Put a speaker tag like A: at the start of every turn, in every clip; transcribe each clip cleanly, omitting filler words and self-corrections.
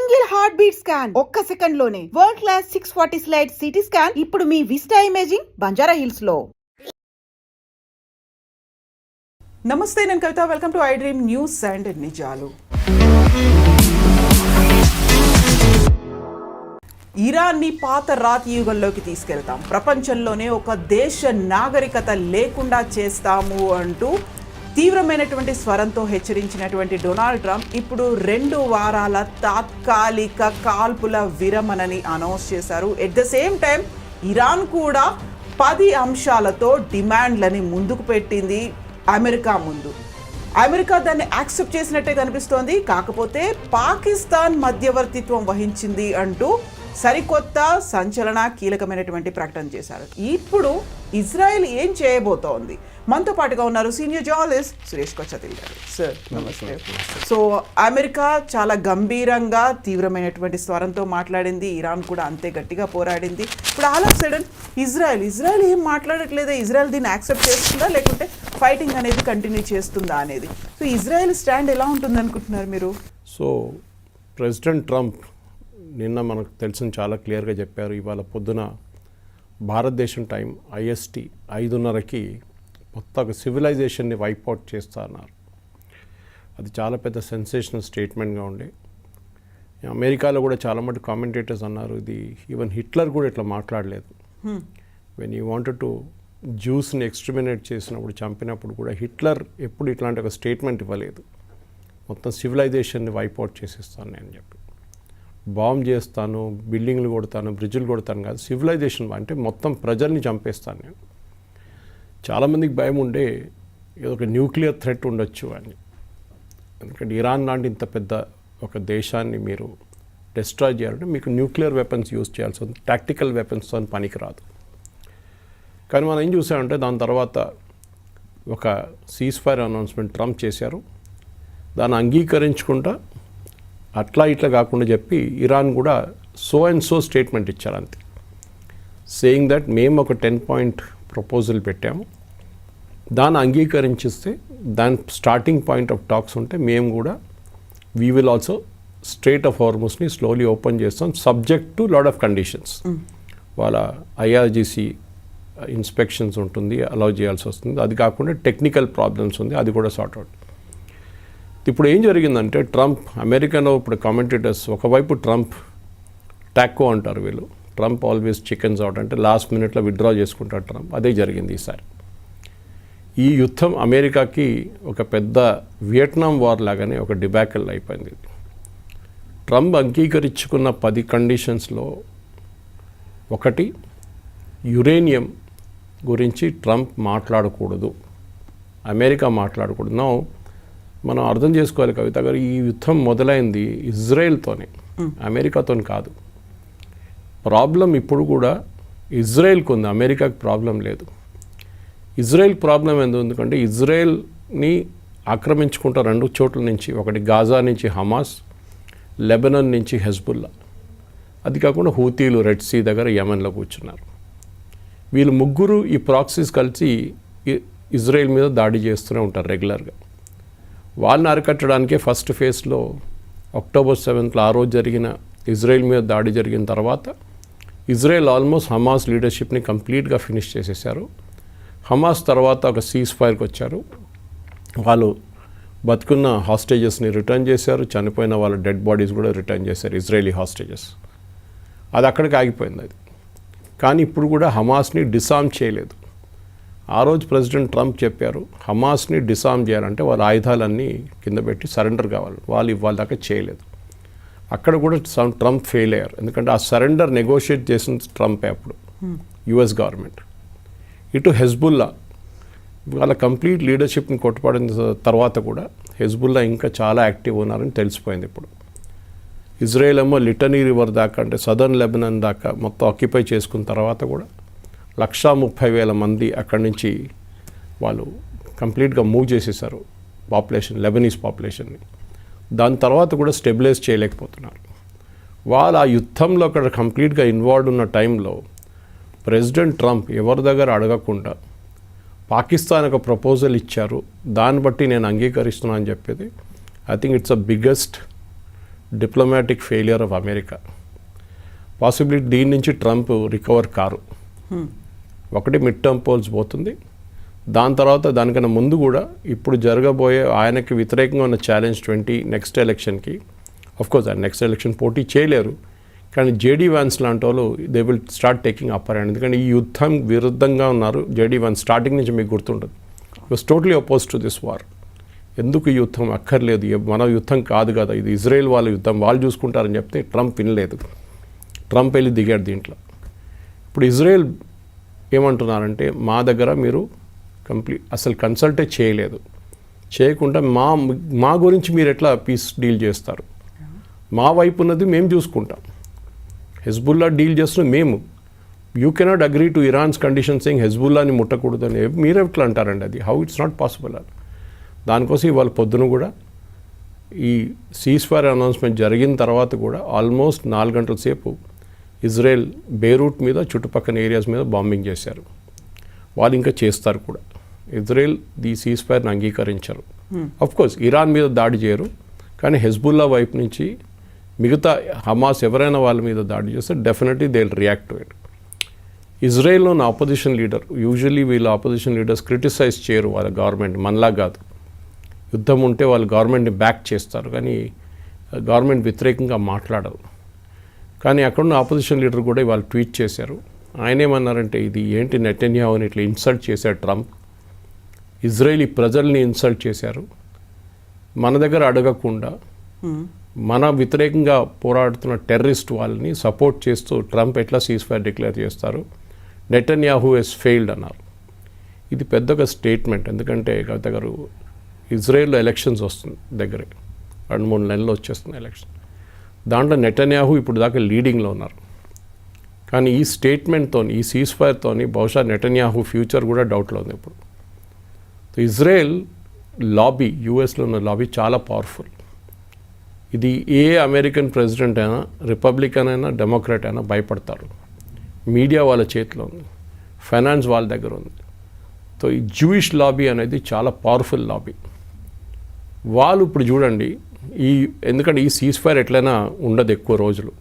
A: Single heart beat scan ఒక్క second లోనే world class 640 slide CT scan ఇప్పుడు మీ విస్టా ఇమేజింగ్ బంజారా హిల్స్ లో.
B: నమస్తే, నేను Kavitha. Welcome to iDream News and నిజాలు. ఇరాన్ని పాత రాతి యుగంలోకి తీసుకెళ్తాం, ప్రపంచంలోనే ఒక దేశ నాగరికత లేకుండా చేస్తాము అంటూ తీవ్రమైనటువంటి స్వరంతో హెచ్చరించినటువంటి డొనాల్డ్ ట్రంప్ ఇప్పుడు 2 వారాల తాత్కాలిక కాల్పుల విరమణని అనౌన్స్ చేశారు. At the same time Iran కూడా 10 అంశాలతో డిమాండ్లని ముందుకు పెట్టింది అమెరికా ముందు. అమెరికా దాన్ని యాక్సెప్ట్ చేసినట్టే కనిపిస్తోంది. కాకపోతే పాకిస్తాన్ మధ్యవర్తిత్వం వహించింది అంటూ సరికొత్త సంచలన కీలకమైనటువంటి ప్రకటన చేశారు. ఇప్పుడు ఇజ్రాయెల్ ఏం చేయబోతోంది? మనతో పాటుగా ఉన్నారు సీనియర్ జర్నలిస్ట్ సురేష్ కొచ్చతిల్ గారు. సార్ నమస్తే. సో అమెరికా చాలా గంభీరంగా తీవ్రమైనటువంటి స్వరంతో మాట్లాడింది, ఇరాన్ కూడా అంతే గట్టిగా పోరాడింది. ఇప్పుడు ఆల్ ఆఫ్ సడన్ ఇజ్రాయెల్ ఏం మాట్లాడట్లేదా? ఇజ్రాయెల్ దీన్ని యాక్సెప్ట్ చేస్తుందా లేకుంటే ఫైటింగ్ అనేది కంటిన్యూ చేస్తుందా అనేది? సో ఇజ్రాయెల్ స్టాండ్ ఎలా ఉంటుంది అనుకుంటున్నారు మీరు?
C: సో ప్రెసిడెంట్ ట్రంప్ నిన్న మనకు తెలిసిన చాలా క్లియర్గా చెప్పారు. ఇవాళ పొద్దున భారతదేశం టైం IST 5:30కి మొత్తం ఒక సివిలైజేషన్ని వైప్అవుట్ చేస్తా అన్నారు. అది చాలా పెద్ద సెన్సేషనల్ స్టేట్మెంట్గా ఉండే. అమెరికాలో కూడా చాలా మటు కామెంటేటర్స్ అన్నారు, ఇది ఈవెన్ హిట్లర్ కూడా ఇట్లా మాట్లాడలేదు. వెన్ యూ వాంటెడ్ టు జ్యూస్ని ఎక్స్ట్రిమినేట్ చేసినప్పుడు, చంపినప్పుడు కూడా హిట్లర్ ఎప్పుడు ఇట్లాంటి ఒక స్టేట్మెంట్ ఇవ్వలేదు. మొత్తం సివిలైజేషన్ని వైప్అవుట్ చేసేస్తాను నేను చెప్పి, బాంబ్ చేస్తాను, బిల్డింగ్లు కొడతాను, బ్రిడ్జ్లు కొడతాను కాదు, సివిలైజేషన్ అంటే మొత్తం ప్రజల్ని చంపేస్తాను నేను. చాలామందికి భయం ఉండే ఏదో ఒక న్యూక్లియర్ థ్రెట్ ఉండొచ్చు అని. ఎందుకంటే ఇరాన్ లాంటి ఇంత పెద్ద ఒక దేశాన్ని మీరు డిస్ట్రాయ్ చేయాలంటే మీకు న్యూక్లియర్ వెపన్స్ యూజ్ చేయాల్సి ఉంది. టాక్టికల్ వెపన్స్తో పనికి రాదు. కానీ మనం ఏం చూసామంటే దాని తర్వాత ఒక సీజ్ ఫైర్ అనౌన్స్మెంట్ ట్రంప్ చేశారు. దాన్ని అంగీకరించుకుంటా అట్లా ఇట్లా కాకుండా చెప్పి ఇరాన్ కూడా సో అండ్ సో స్టేట్మెంట్ ఇచ్చారు అంతే, సేయింగ్ దట్ మేము ఒక 10-point ప్రపోజల్ పెట్టాము, దాన్ని అంగీకరించిస్తే దాని స్టార్టింగ్ పాయింట్ ఆఫ్ టాక్స్ ఉంటే మేము కూడా we will also strait of హార్మోస్ని స్లోలీ ఓపెన్ చేస్తాం, subject to lot of conditions. వాళ్ళ IRGC ఇన్స్పెక్షన్స్ ఉంటుంది, అలౌ చేయాల్సి వస్తుంది. అది కాకుండా టెక్నికల్ ప్రాబ్లమ్స్ ఉంది, అది కూడా సార్ట్ అవుట్. ఇప్పుడు ఏం జరిగిందంటే ట్రంప్, అమెరికాలో ఇప్పుడు కామెంటేటర్స్ ఒకవైపు ట్రంప్ టాకో అంటారు వీళ్ళు, ట్రంప్ ఆల్వేస్ చికెన్స్ అవుట్ అంటే లాస్ట్ మినిట్లో విత్డ్రా చేసుకుంటాడు ట్రంప్. అదే జరిగింది ఈసారి. ఈ యుద్ధం అమెరికాకి ఒక పెద్ద వియట్నాం వార్ లాగానే ఒక డిబాకిల్ అయిపోయింది. ట్రంప్ అంగీకరించుకున్న 10 కండిషన్స్లో ఒకటి, యురేనియం గురించి ట్రంప్ మాట్లాడకూడదు, అమెరికా మాట్లాడకూడదు. నో, మనం అర్థం చేసుకోవాలి కవిత గారు, ఈ యుద్ధం మొదలైంది ఇజ్రాయెల్తోనే, అమెరికాతో కాదు. ప్రాబ్లం ఇప్పుడు కూడా ఇజ్రాయెల్కి ఉంది, అమెరికాకి ప్రాబ్లం లేదు. ఇజ్రాయెల్ ప్రాబ్లం ఎందుకంటే ఇజ్రాయెల్ని ఆక్రమించుకుంటారు 2 చోట్ల నుంచి, ఒకటి గాజా నుంచి హమాస్, లెబనాన్ నుంచి హెజ్బుల్లా, అది కాకుండా హూతీలు రెడ్ సీ దగ్గర యెమెన్లో కూర్చున్నారు. వీళ్ళు ముగ్గురు ఈ ప్రాక్సీస్ కలిసి ఇజ్రాయెల్ మీద దాడి చేస్తూనే ఉంటారు రెగ్యులర్గా. వాళ్ళని అరికట్టడానికే ఫస్ట్ ఫేజ్లో అక్టోబర్ 7th ఆ రోజు జరిగిన ఇజ్రాయెల్ మీద దాడి జరిగిన తర్వాత ఇజ్రాయెల్ ఆల్మోస్ట్ హమాస్ లీడర్షిప్ని కంప్లీట్గా ఫినిష్ చేసేసారు. హమాస్ తర్వాత ఒక సీజ్ ఫైర్కి వచ్చారు. వాళ్ళు బతుకున్న హాస్టేజెస్ని రిటర్న్ చేశారు, చనిపోయిన వాళ్ళ డెడ్ బాడీస్ కూడా రిటర్న్ చేశారు, ఇజ్రాయలీ హాస్టేజెస్. అది అక్కడికి ఆగిపోయింది అది. కానీ ఇప్పుడు కూడా హమాస్ని డిసార్మ్ చేయలేదు. ఆ రోజు ప్రెసిడెంట్ ట్రంప్ చెప్పారు, హమాస్ని డిసార్మ్ చేయాలంటే వాళ్ళ ఆయుధాలన్నీ కింద పెట్టి సరెండర్ కావాలి, వాళ్ళు ఇవాళ దాకా చేయలేదు. అక్కడ కూడా ట్రంప్ ఫెయిల్ అయ్యారు. ఎందుకంటే ఆ సరెండర్ నెగోషియేట్ చేసిన ట్రంపే అప్పుడు, US గవర్నమెంట్. ఇటు హెజ్బుల్లా వాళ్ళ కంప్లీట్ లీడర్షిప్ని కొట్టుపడిన తర్వాత కూడా హెజ్బుల్లా ఇంకా చాలా యాక్టివ్ ఉన్నారని తెలిసిపోయింది ఇప్పుడు. ఇజ్రాయెల్ ఏమో లిటనీ రివర్ దాకా అంటే సదర్న్ లెబనాన్ దాకా మొత్తం ఆక్యుపై చేసుకున్న తర్వాత కూడా 130,000 మంది అక్కడి నుంచి వాళ్ళు కంప్లీట్గా మూవ్ చేసేసారు పాపులేషన్, లెబనీస్ పాపులేషన్ని. దాని తర్వాత కూడా స్టెబిలైజ్ చేయలేకపోతున్నారు. వాళ్ళు ఆ యుద్ధంలో అక్కడ కంప్లీట్గా ఇన్వాల్వ్ ఉన్న టైంలో ప్రెసిడెంట్ ట్రంప్ ఎవరి దగ్గర అడగకుండా పాకిస్తాన్ ఒక ప్రపోజల్ ఇచ్చారు, దాన్ని బట్టి నేను అంగీకరిస్తున్నాను అని చెప్పేది. I think it's a biggest diplomatic failure of America. Possibility దీని నుంచి ట్రంప్ రికవర్ కారు. ఒకటి మిడ్ టర్మ్ పోల్స్ పోతుంది, దాని తర్వాత దానికన్నా ముందు కూడా ఇప్పుడు జరగబోయే ఆయనకి వ్యతిరేకంగా ఉన్న ఛాలెంజ్ నెక్స్ట్ ఎలక్షన్కి కోర్స్ ఆయన నెక్స్ట్ ఎలక్షన్ పోటీ చేయలేరు, కానీ జేడీ వ్యాన్స్ లాంటి వాళ్ళు they will start taking upper hand. ఎందుకంటే ఈ యుద్ధం విరుద్ధంగా ఉన్నారు జేడీ వ్యాన్స్. స్టార్టింగ్ నుంచి మీకు గుర్తుంటుంది, was totally oppose to this war. ఎందుకు ఈ యుద్ధం అక్కర్లేదు, మన యుద్ధం కాదు కదా, ఇది ఇజ్రాయెల్ వాళ్ళ యుద్ధం, వాళ్ళు చూసుకుంటారని చెప్తే ట్రంప్ వినలేదు. ట్రంప్ వెళ్ళి దిగాడు దీంట్లో. ఇప్పుడు ఇజ్రాయెల్ ఏమంటున్నారంటే మా దగ్గర మీరు అసలు కన్సల్టే చేయలేదు, చేయకుండా మా గురించి మీరు ఎట్లా పీస్ డీల్ చేస్తారు, మా వైపు ఉన్నది మేము చూసుకుంటాం, హెజ్బుల్లా డీల్ చేస్తున్నాం మేము, you cannot agree to Iran's condition saying హెజ్బుల్లాని ముట్టకూడదని మీరు ఎట్లా అంటారండి, అది హౌ ఇట్స్ నాట్ పాసిబుల్ అని. దానికోసం ఇవాళ పొద్దున కూడా ఈ సీజ్ ఫైర్ అనౌన్స్మెంట్ జరిగిన తర్వాత కూడా ఆల్మోస్ట్ 4 గంటల సేపు ఇజ్రాయెల్ బేరూట్ మీద చుట్టుపక్కల ఏరియాస్ మీద బాంబింగ్ చేశారు. వాళ్ళు ఇంకా చేస్తారు కూడా. ఇజ్రాయెల్ ది సీజ్ ఫైర్ని అంగీకరించారు. కోర్స్ ఇరాన్ మీద దాడి చేయరు, కానీ హెజ్బుల్లా వైపు నుంచి మిగతా హమాస్ ఎవరైనా వాళ్ళ మీద దాడి చేస్తే definitely they will react to it. ఇజ్రాయెల్లో ఉన్న ఆపోజిషన్ లీడర్, యూజువల్లీ వీళ్ళ ఆపోజిషన్ లీడర్స్ క్రిటిసైజ్ చేయరు వాళ్ళ గవర్నమెంట్, మనలా కాదు. యుద్ధం ఉంటే వాళ్ళు గవర్నమెంట్ని బ్యాక్ చేస్తారు, కానీ గవర్నమెంట్ వ్యతిరేకంగా మాట్లాడరు. కానీ అక్కడున్న ఆపోజిషన్ లీడర్ కూడా ఇవాళ ట్వీట్ చేశారు. ఆయన ఏమన్నారంటే, ఇది ఏంటి నెటన్యాహుని ఇట్లా ఇన్సల్ట్ చేశారు ట్రంప్, ఇజ్రాయేలీ ప్రజల్ని ఇన్సల్ట్ చేశారు, మన దగ్గర అడగకుండా మన వ్యతిరేకంగా పోరాడుతున్న టెర్రరిస్ట్ వాళ్ళని సపోర్ట్ చేస్తూ ట్రంప్ ఎట్లా సీజ్ ఫైర్ డిక్లేర్ చేస్తారు, నెటన్యాహు హెస్ ఫెయిల్డ్ అన్నారు. ఇది పెద్దగా స్టేట్మెంట్. ఎందుకంటే కవిత గారు, ఇజ్రాయెల్లో ఎలక్షన్స్ వస్తుంది దగ్గరే, 2-3 నెలలు వచ్చేస్తుంది ఎలక్షన్. దాంట్లో నెటన్యాహు ఇప్పుడు దాకా లీడింగ్లో ఉన్నారు. కానీ ఈ స్టేట్మెంట్తో, ఈ సీజ్ ఫైర్తో బహుశా నెటన్యాహు ఫ్యూచర్ కూడా డౌట్లో ఉంది ఇప్పుడు. ఇజ్రాయెల్ లాబీ, యూఎస్లో ఉన్న లాబీ చాలా పవర్ఫుల్. ఇది ఏ అమెరికన్ ప్రెసిడెంట్ అయినా, రిపబ్లికన్ అయినా, డెమోక్రాట్ అయినా భయపడతారు. మీడియా వాళ్ళ చేతిలో ఉంది, ఫైనాన్స్ వాళ్ళ దగ్గర ఉంది. సో ఈ జూయిష్ లాబీ అనేది చాలా పవర్ఫుల్ లాబీ. వాళ్ళు ఇప్పుడు చూడండి, ఎందుకంటే ఈ సీజ్ ఫైర్ ఎట్లయినా ఉండదు ఎక్కువ రోజులు,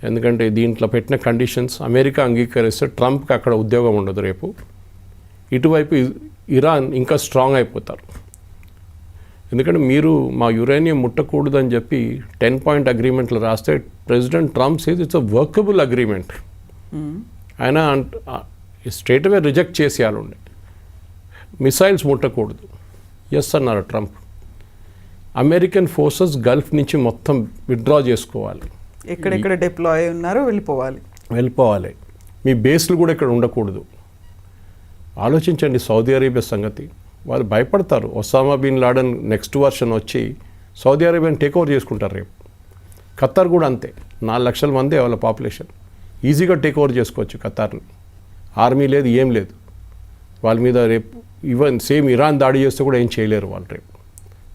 C: ఎందుకంటే దీంట్లో పెట్టిన కండిషన్స్ అమెరికా అంగీకరిస్తే ట్రంప్కి అక్కడ ఉద్యోగం ఉండదు రేపు. ఇటువైపు ఇరాన్ ఇంకా స్ట్రాంగ్ అయిపోతారు. ఎందుకంటే మీరు మా యురేనియం ముట్టకూడదని చెప్పి 10-point అగ్రిమెంట్లు రాస్తే President Trump says it's a workable agreement. ఆయన స్ట్రేట్ అవే రిజెక్ట్ చేసేయాలండి, మిసైల్స్ ముట్టకూడదు. ఎస్ అన్నారు ట్రంప్. అమెరికన్ ఫోర్సెస్ గల్ఫ్ నుంచి మొత్తం విత్డ్రా చేసుకోవాలి,
B: ఎక్కడెక్కడ డిప్లాయ్ ఉన్నారో వెళ్ళిపోవాలి, మీ బేస్లు కూడా ఇక్కడ ఉండకూడదు. ఆలోచించండి సౌదీ అరేబియా సంగతి. వాళ్ళు భయపడతారు. Osama bin Laden next version వచ్చి సౌదీ అరేబియాని టేక్ ఓవర్ చేసుకుంటారు రేపు. ఖత్తర్ కూడా అంతే, 4 లక్షల మంది వాళ్ళ పాపులేషన్, ఈజీగా టేక్ ఓవర్ చేసుకోవచ్చు ఖత్తర్ని. ఆర్మీ లేదు, ఏం లేదు వాళ్ళ మీద. రేపు ఈవెన్ సేమ్ ఇరాన్ దాడి చేస్తే కూడా ఏం చేయలేరు వాళ్ళు రేపు,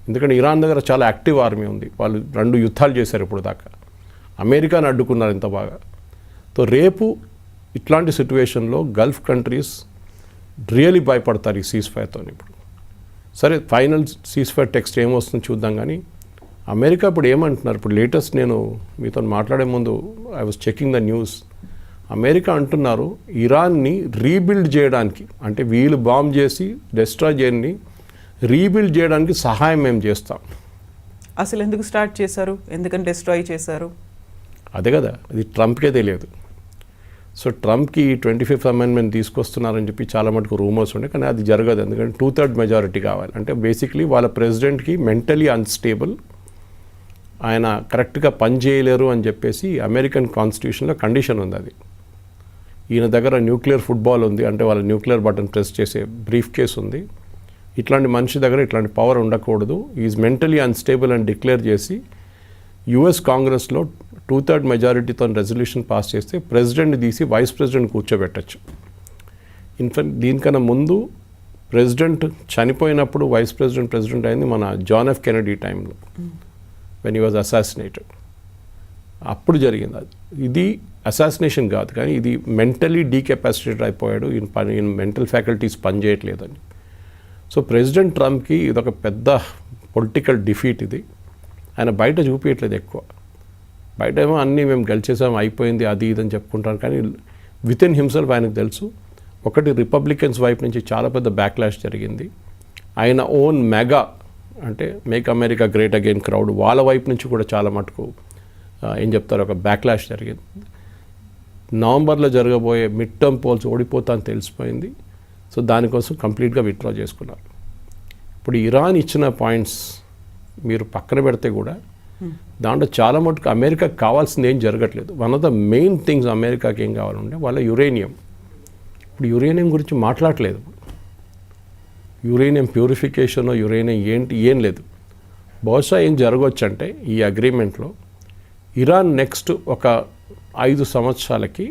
B: ఎందుకంటే ఇరాన్ దగ్గర చాలా యాక్టివ్ ఆర్మీ ఉంది. వాళ్ళు 2 యుద్ధాలు చేశారు ఇప్పుడు దాకా, అమెరికాని అడ్డుకున్నారు ఇంత బాగా. సో రేపు ఇట్లాంటి సిచ్యువేషన్లో గల్ఫ్ కంట్రీస్ రియలీ భయపడతారు ఈ సీజ్ ఫైర్తో. ఇప్పుడు సరే ఫైనల్ సీజ్ ఫైర్ టెక్స్ట్ ఏమొస్తుందో చూద్దాం. కానీ అమెరికా ఇప్పుడు ఏమంటున్నారు, ఇప్పుడు లేటెస్ట్ నేను మీతో మాట్లాడే ముందు I was checking the news. America అంటున్నారు ఇరాన్ని రీబిల్డ్ చేయడానికి, అంటే వీళ్ళు బాంబ్ చేసి డెస్ట్రాయ్ చేయని రీబిల్డ్ చేయడానికి సహాయం మేము చేస్తాం. అసలు ఎందుకు స్టార్ట్ చేశారు, ఎందుకని డిస్ట్రాయ్ చేశారు?
C: అదే కదా, అది ట్రంప్కే తెలియదు. సో ట్రంప్కి 25th అమెండ్మెంట్ తీసుకొస్తున్నారని చెప్పి చాలా మటుకు రూమర్స్ ఉండే, కానీ అది జరగదు. ఎందుకంటే 2/3 మెజారిటీ కావాలి. అంటే బేసిక్లీ వాళ్ళ ప్రెసిడెంట్కి మెంటలీ అన్స్టేబుల్, ఆయన కరెక్ట్గా పని చేయలేరు అని చెప్పేసి అమెరికన్ కాన్స్టిట్యూషన్లో కండిషన్ ఉంది. అది ఈయన దగ్గర న్యూక్లియర్ ఫుట్బాల్ ఉంది, అంటే వాళ్ళ న్యూక్లియర్ బటన్ ప్రెస్ చేసే బ్రీఫ్ కేస్ ఉంది. ఇట్లాంటి మనిషి దగ్గర ఇట్లాంటి పవర్ ఉండకూడదు, ఈజ్ మెంటలీ అన్స్టేబుల్ అని డిక్లేర్ చేసి యుఎస్ కాంగ్రెస్లో 2/3 మెజారిటీతో రెజల్యూషన్ పాస్ చేస్తే ప్రెసిడెంట్ తీసి వైస్ ప్రెసిడెంట్ కూర్చోబెట్టచ్చు. ఇన్ఫాక్ట్ దీనికన్నా ముందు ప్రెసిడెంట్ చనిపోయినప్పుడు వైస్ ప్రెసిడెంట్ అయింది మన జాన్ ఎఫ్ కెనడీ టైంలో, వెన్ హీ వాజ్ అసాసినేటెడ్. అప్పుడు జరిగింది అది. ఇది అసాసినేషన్ కాదు, కానీ ఇది మెంటలీ డీకెపాసిటేట్ అయిపోయాడు, ఈయన మెంటల్ ఫ్యాకల్టీస్ పనిచేయట్లేదని. సో ప్రెసిడెంట్ ట్రంప్కి ఇదొక పెద్ద పొలిటికల్ డిఫీట్ ఇది. ఆయన బయట చూపించట్లేదు ఎక్కువ. బయట ఏమో అన్నీ మేము గెలిచేసాం అయిపోయింది అది ఇదని చెప్పుకుంటారు, కానీ విత్ ఇన్ హిమ్సెల్ఫ్ ఆయనకు తెలుసు ఒకటి రిపబ్లికన్స్ వైపు నుంచి చాలా పెద్ద బ్యాక్లాష్ జరిగింది. ఆయన ఓన్ మెగా అంటే make America great again crowd వాళ్ళ వైపు నుంచి కూడా చాలా మటుకు ఏం చెప్తారు ఒక బ్యాక్లాష్ జరిగింది. నవంబర్లో జరగబోయే మిడ్ టర్మ్ పోల్స్ ఓడిపోతా అని తెలిసిపోయింది. సో దానికోసం కంప్లీట్గా విత్డ్రా చేసుకున్నారు. ఇప్పుడు ఇరాన్ ఇచ్చిన పాయింట్స్ మీరు పక్కన పెడితే కూడా దాంట్లో చాలా మటుకు అమెరికాకి కావాల్సింది ఏం జరగట్లేదు. One of the main things అమెరికాకి ఏం కావాలంటే వాళ్ళ యురేనియం. ఇప్పుడు యురేనియం గురించి మాట్లాడలేదు. యురేనియం ప్యూరిఫికేషన్ యురేనియం ఏంటి ఏం లేదు. బహుశా ఏం జరగవచ్చు అంటే ఈ అగ్రిమెంట్లో ఇరాన్ నెక్స్ట్ ఒక 5 సంవత్సరాలకి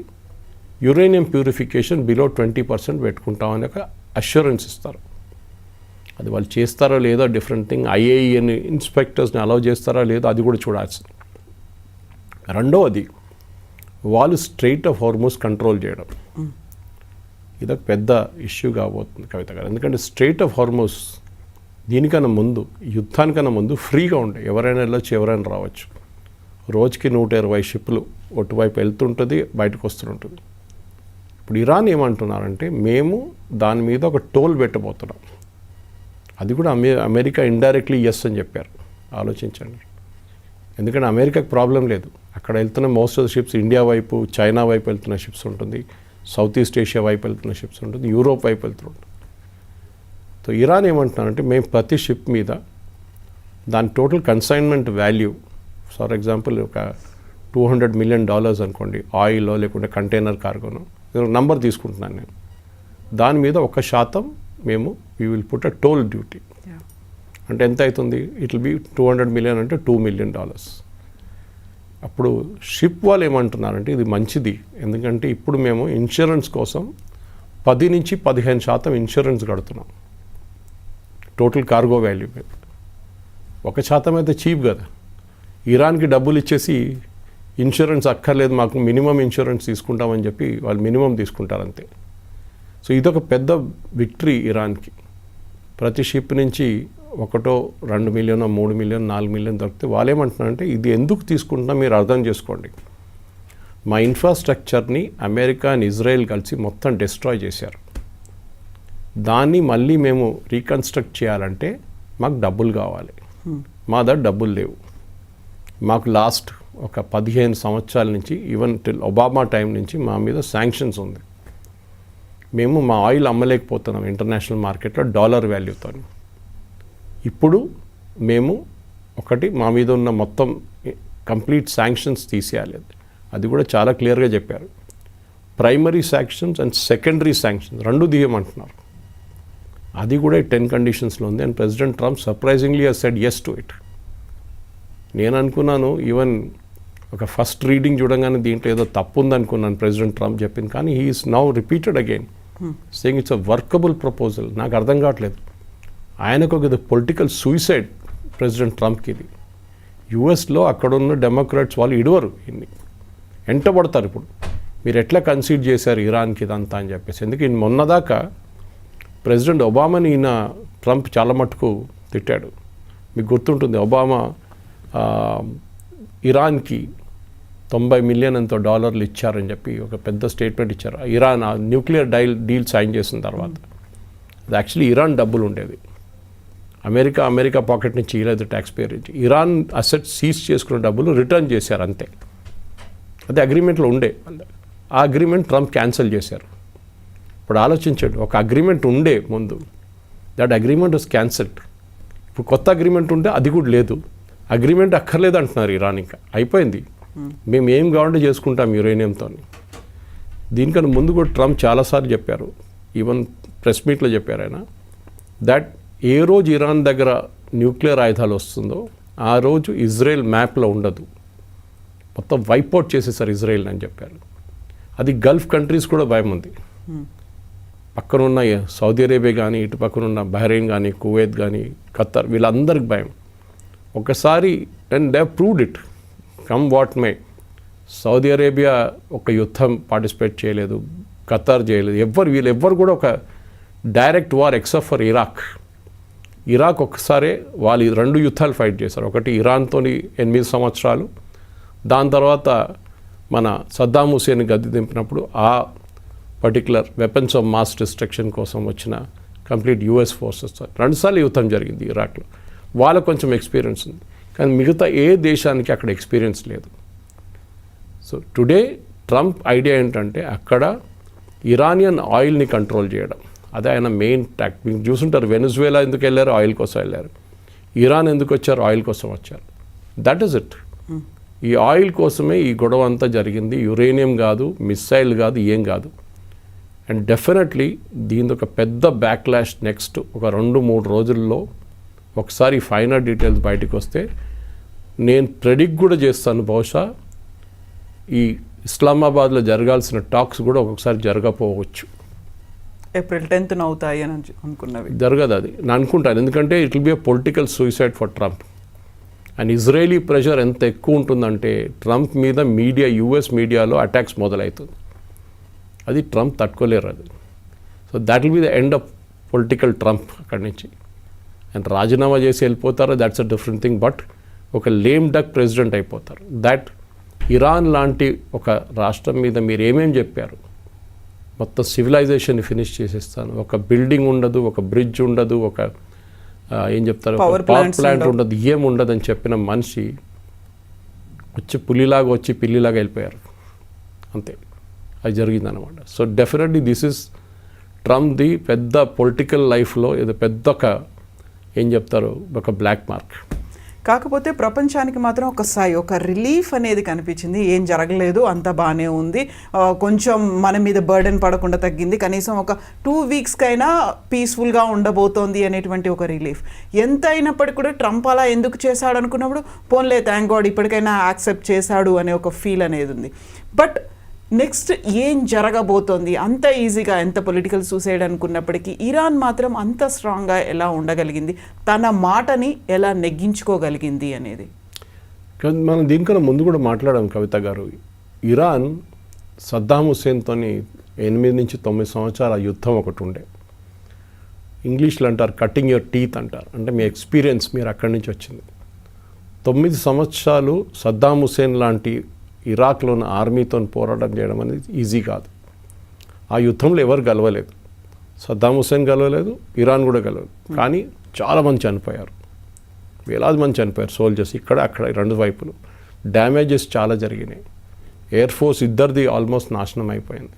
C: యురేనియం ప్యూరిఫికేషన్ బిలో 20% పెట్టుకుంటామని ఒక అష్యూరెన్స్ ఇస్తారు. అది వాళ్ళు చేస్తారో లేదో డిఫరెంట్ థింగ్. ఐఏఈని ఇన్స్పెక్టర్స్ని అలౌ చేస్తారో లేదో అది కూడా చూడాల్సింది. రెండవది వాళ్ళు స్ట్రెయిట్ ఆఫ్ హార్మోస్ కంట్రోల్ చేయడం. ఇదొక పెద్ద ఇష్యూ కాబోతుంది కవిత గారు. ఎందుకంటే స్ట్రెయిట్ ఆఫ్ హార్మోస్ దీనికన్నా ముందు యుద్ధానికన్నా ముందు ఫ్రీగా ఉండే, ఎవరైనా వెళ్ళొచ్చు ఎవరైనా రావచ్చు. రోజుకి 120 షిప్లు ఒటువైపు వెళ్తుంటుంది బయటకు వస్తుంటుంది. ఇప్పుడు ఇరాన్ ఏమంటున్నారంటే మేము దాని మీద ఒక టోల్ పెట్టబోతున్నాం. అది కూడా అమెరికా ఇండైరెక్ట్లీ ఎస్ అని చెప్పారు. ఆలోచించండి. ఎందుకంటే అమెరికాకి ప్రాబ్లం లేదు. అక్కడ వెళ్తున్న most of the ships India వైపు చైనా వైపు వెళ్తున్న షిప్స్ ఉంటుంది, సౌత్ ఈస్ట్ ఏషియా వైపు వెళ్తున్న షిప్స్ ఉంటుంది, యూరోప్ వైపు వెళ్తుంటుంది. సో ఇరాన్ ఏమంటున్నారంటే మేము ప్రతి షిప్ మీద దాని total consignment value for example ఒక $200 million అనుకోండి, ఆయిల్లో లేకుంటే కంటైనర్ కార్గోను నంబర్ తీసుకుంటున్నాను నేను. దాని మీద 1% మేము we will put a toll duty. అంటే ఎంత అవుతుంది? ఇట్ విల్ బి 200 million అంటే $2 million. అప్పుడు షిప్ వాళ్ళు ఏమంటున్నారంటే ఇది మంచిది, ఎందుకంటే ఇప్పుడు మేము ఇన్సూరెన్స్ కోసం 10 నుంచి 15% ఇన్సూరెన్స్ కడుతున్నాం టోటల్ కార్గో వాల్యూ మీద. 1% అయితే చీప్ కదా. ఇరాన్కి డబ్బులు ఇచ్చేసి ఇన్సూరెన్స్ అక్కర్లేదు మాకు మినిమం ఇన్సూరెన్స్ తీసుకుంటామని చెప్పి వాళ్ళు మినిమం తీసుకుంటారు అంతే. సో ఇదొక పెద్ద విక్టరీ ఇరాన్కి. ప్రతి షిప్ నుంచి 1, 2 million, 3 million, 4 million దొరికితే వాళ్ళు ఏమంటున్నారంటే ఇది ఎందుకు తీసుకుంటున్నా మీరు అర్థం చేసుకోండి. మా ఇన్ఫ్రాస్ట్రక్చర్ని అమెరికా అండ్ ఇజ్రాయెల్ కలిసి మొత్తం డిస్ట్రాయ్ చేశారు. దాన్ని మళ్ళీ మేము రీకన్స్ట్రక్ట్ చేయాలంటే మాకు డబ్బులు కావాలి. మా దగ్గర డబ్బులు లేవు. మాకు లాస్ట్ ఒక 15 సంవత్సరాల నుంచి ఈవెన్ టిల్ ఒబామా టైం నుంచి మా మీద శాంక్షన్స్ ఉంది. మేము మా ఆయిల్ అమ్మలేకపోతున్నాం ఇంటర్నేషనల్ మార్కెట్లో డాలర్ వాల్యూతో. ఇప్పుడు మేము ఒకటి మా మీద ఉన్న మొత్తం కంప్లీట్ శాంక్షన్స్ తీసేయాలి. అది కూడా చాలా క్లియర్గా చెప్పారు. Primary sanctions and secondary sanctions రెండు తీయమంటున్నారు. అది కూడా 10 కండిషన్స్లో ఉంది. అండ్ ప్రెసిడెంట్ ట్రంప్ సర్ప్రైజింగ్లీ has said yes to it. నేను అనుకున్నాను ఈవెన్ ఒక ఫస్ట్ రీడింగ్ చూడగానే దీంట్లో ఏదో తప్పు ఉందనుకున్నాను ప్రెసిడెంట్ ట్రంప్ చెప్పింది, కానీ he is now repeated again saying it's a workable proposal. నాకు అర్థం కావట్లేదు. ఆయనకు ఒక పొలిటికల్ సూసైడ్ ప్రెసిడెంట్ ట్రంప్కి ఇది. యుఎస్లో అక్కడున్న డెమోక్రాట్స్ వాళ్ళు ఇడవరు, ఇన్ని ఎంటబడతారు. ఇప్పుడు మీరు ఎట్లా కన్సీడ్ చేశారు ఇరాన్కి ఇదంతా అని చెప్పేసి. ఎందుకు మొన్నదాకా ప్రెసిడెంట్ ఒబామాని ఈయన ట్రంప్ చాలా మటుకు తిట్టాడు. మీకు గుర్తుంటుంది, ఒబామా ఇరాన్కి $90 million ఎంతో డాలర్లు ఇచ్చారని చెప్పి ఒక పెద్ద స్టేట్మెంట్ ఇచ్చారు. ఇరాన్ న్యూక్లియర్ డీల్ సైన్ చేసిన తర్వాత అది యాక్చువల్లీ ఇరాన్ డబ్బులు ఉండేది. అమెరికా పాకెట్ నుంచి ఇవ్వలేదు, ట్యాక్స్ పేర్ నుంచి. ఇరాన్ అసెట్ సీజ్ చేసుకున్న డబ్బులు రిటర్న్ చేశారు అంతే. అదే అగ్రిమెంట్లో ఉండే. ఆ అగ్రిమెంట్ ట్రంప్ క్యాన్సిల్ చేశారు. ఇప్పుడు ఆలోచించండి, ఒక అగ్రిమెంట్ ఉండే ముందు, దట్ అగ్రిమెంట్ వాస్ క్యాన్సిల్డ్. ఇప్పుడు కొత్త అగ్రిమెంట్ ఉంటే అది కూడా లేదు. అగ్రిమెంట్ అక్కర్లేదు అంటున్నారు ఇరాన్. ఇంకా అయిపోయింది, మేము ఏం కావాలంటే చేసుకుంటాం యురేనియంతో. దీనికన్నా ముందు కూడా ట్రంప్ చాలాసార్లు చెప్పారు, ఈవెన్ ప్రెస్ మీట్లో చెప్పారు ఆయన, దట్ ఏ రోజు ఇరాన్ దగ్గర న్యూక్లియర్ ఆయుధాలు వస్తుందో ఆ రోజు ఇజ్రాయెల్ మ్యాప్లో ఉండదు, మొత్తం వైప్అవుట్ చేసేసారు ఇజ్రాయెల్ అని చెప్పారు. అది గల్ఫ్ కంట్రీస్ కూడా భయం ఉంది. పక్కనున్న సౌదీ అరేబియా కానీ, ఇటు పక్కనున్న బహ్రెయిన్ కానీ, కువైత్ కానీ, ఖత్తర్, వీళ్ళందరికి భయం. ఒకసారి and they proved it, come what may. Saudi Arabia ఒక యుద్ధం పార్టిసిపేట్ చేయలేదు, ఖత్తర్ చేయలేదు, వీళ్ళెవ్వరు కూడా ఒక direct war except for Iraq. Iraq ఒక్కసారే వాళ్ళు 2 యుద్ధాలు ఫైట్ చేశారు. ఒకటి ఇరాన్తోని 8 సంవత్సరాలు, దాని తర్వాత మన సద్దాం హుసేన్ గద్దె దింపినప్పుడు ఆ particular weapons of mass destruction కోసం వచ్చిన కంప్లీట్ యుఎస్ ఫోర్సెస్ 2 సార్లు యుద్ధం జరిగింది ఇరాక్లో. వాళ్ళకు కొంచెం ఎక్స్పీరియన్స్ ఉంది, కానీ మిగతా ఏ దేశానికి అక్కడ ఎక్స్పీరియన్స్ లేదు. సో టుడే ట్రంప్ ఐడియా ఏంటంటే అక్కడ ఇరానియన్ ఆయిల్ని కంట్రోల్ చేయడం, అదే ఆయన మెయిన్ టాక్. మీరు చూసుంటారు వెనిజువేలా ఎందుకు వెళ్ళారు, ఆయిల్ కోసం వెళ్ళారు. ఇరాన్ ఎందుకు వచ్చారు, ఆయిల్ కోసం వచ్చారు. That is it. ఈ ఆయిల్ కోసమే ఈ గొడవ అంతా జరిగింది. యురేనియం కాదు, మిస్సైల్ కాదు, ఏం కాదు. అండ్ డెఫినెట్లీ దీని ఒక పెద్ద బ్యాక్లాష్ నెక్స్ట్ ఒక 2-3 రోజుల్లో ఒకసారి ఫైనల్ డీటెయిల్స్ బయటకు వస్తే నేను ప్రెడిక్ట్ కూడా చేస్తాను, బహుశా ఈ ఇస్లామాబాద్లో జరగాల్సిన టాక్స్ కూడా ఒక్కొక్కసారి జరగకపోవచ్చు.
B: ఏప్రిల్ 10th అవుతాయి అని అనుకున్నవి
C: జరగదు అది నేను అనుకుంటాను. ఎందుకంటే it will be a political suicide for Trump. And Israeli pressure ఎంత ఎక్కువ ఉంటుందంటే ట్రంప్ మీద మీడియా, యూఎస్ మీడియాలో అటాక్స్ మొదలవుతుంది. అది ట్రంప్ తట్టుకోలేరు అది. So that will be the end of political Trump అక్కడి నుంచి. అండ్ రాజీనామా చేసి వెళ్ళిపోతారు, that's a different thing. But ఒక లేమ్ డక్ ప్రెసిడెంట్ అయిపోతారు. దాట్ ఇరాన్ లాంటి ఒక రాష్ట్రం మీద మీరు ఏమేమి చెప్పారు, మొత్తం సివిలైజేషన్ ఫినిష్ చేసేస్తాను, ఒక బిల్డింగ్ ఉండదు, ఒక బ్రిడ్జ్ ఉండదు, ఒక ఏం చెప్తారు పవర్ ప్లాంట్ ఉండదు, ఏం ఉండదు అని చెప్పిన మనిషి వచ్చి పులిలాగా వచ్చి పిల్లిలాగా వెళ్ళిపోయారు. అంతే, అది జరిగిందనమాట. So definitely this is Trump the పెద్ద పొలిటికల్ లైఫ్లో ఇది పెద్ద ఒక ఏం చెప్తారు ఒక బ్లాక్ మార్క్.
B: కాకపోతే ప్రపంచానికి మాత్రం ఒక రిలీఫ్ అనేది కనిపించింది. ఏం జరగలేదు, అంతా బాగానే ఉంది, కొంచెం మన మీద బర్డెన్ పడకుండా తగ్గింది, కనీసం ఒక 2 వీక్స్కైనా పీస్ఫుల్గా ఉండబోతోంది అనేటువంటి ఒక రిలీఫ్. ఎంత అయినప్పటికీ కూడా ట్రంప్ అలా ఎందుకు చేశాడు అనుకున్నప్పుడు పోన్లే థ్యాంక్ గాడ్ ఇప్పటికైనా యాక్సెప్ట్ చేశాడు అనే ఒక ఫీల్ అనేది ఉంది. బట్ నెక్స్ట్ ఏం జరగబోతోంది? అంత ఈజీగా ఎంత పొలిటికల్ సూసైడ్ అనుకున్నప్పటికీ ఇరాన్ మాత్రం అంత స్ట్రాంగ్గా ఎలా ఉండగలిగింది, తన మాటని ఎలా నెగ్గించుకోగలిగింది అనేది
C: మనం దీనికన్నా ముందు కూడా మాట్లాడాం కవిత గారు. ఇరాన్ సద్దాం హుసేన్తో 8 నుంచి 9 సంవత్సరాల యుద్ధం ఒకటి ఉండే. ఇంగ్లీష్లో అంటారు కట్టింగ్ యువర్ టీత్ అంటారు, అంటే మీ ఎక్స్పీరియన్స్ మీరు అక్కడి నుంచి వచ్చింది. 9 సంవత్సరాలు సద్దాం హుసేన్ లాంటి ఇరాక్లోని ఆర్మీతో పోరాటం చేయడం అనేది ఈజీ కాదు. ఆ యుద్ధంలో ఎవరు గెలవలేదు, సద్దాం హుసేన్ గెలవలేదు, ఇరాన్ కూడా గెలవలేదు. కానీ చాలామంది చనిపోయారు, వేలాది మంది చనిపోయారు సోల్జర్స్, ఇక్కడ అక్కడ 2 వైపులు. డ్యామేజెస్ చాలా జరిగినాయి. ఎయిర్ ఫోర్స్ ఇద్దరిది ఆల్మోస్ట్ నాశనం అయిపోయింది.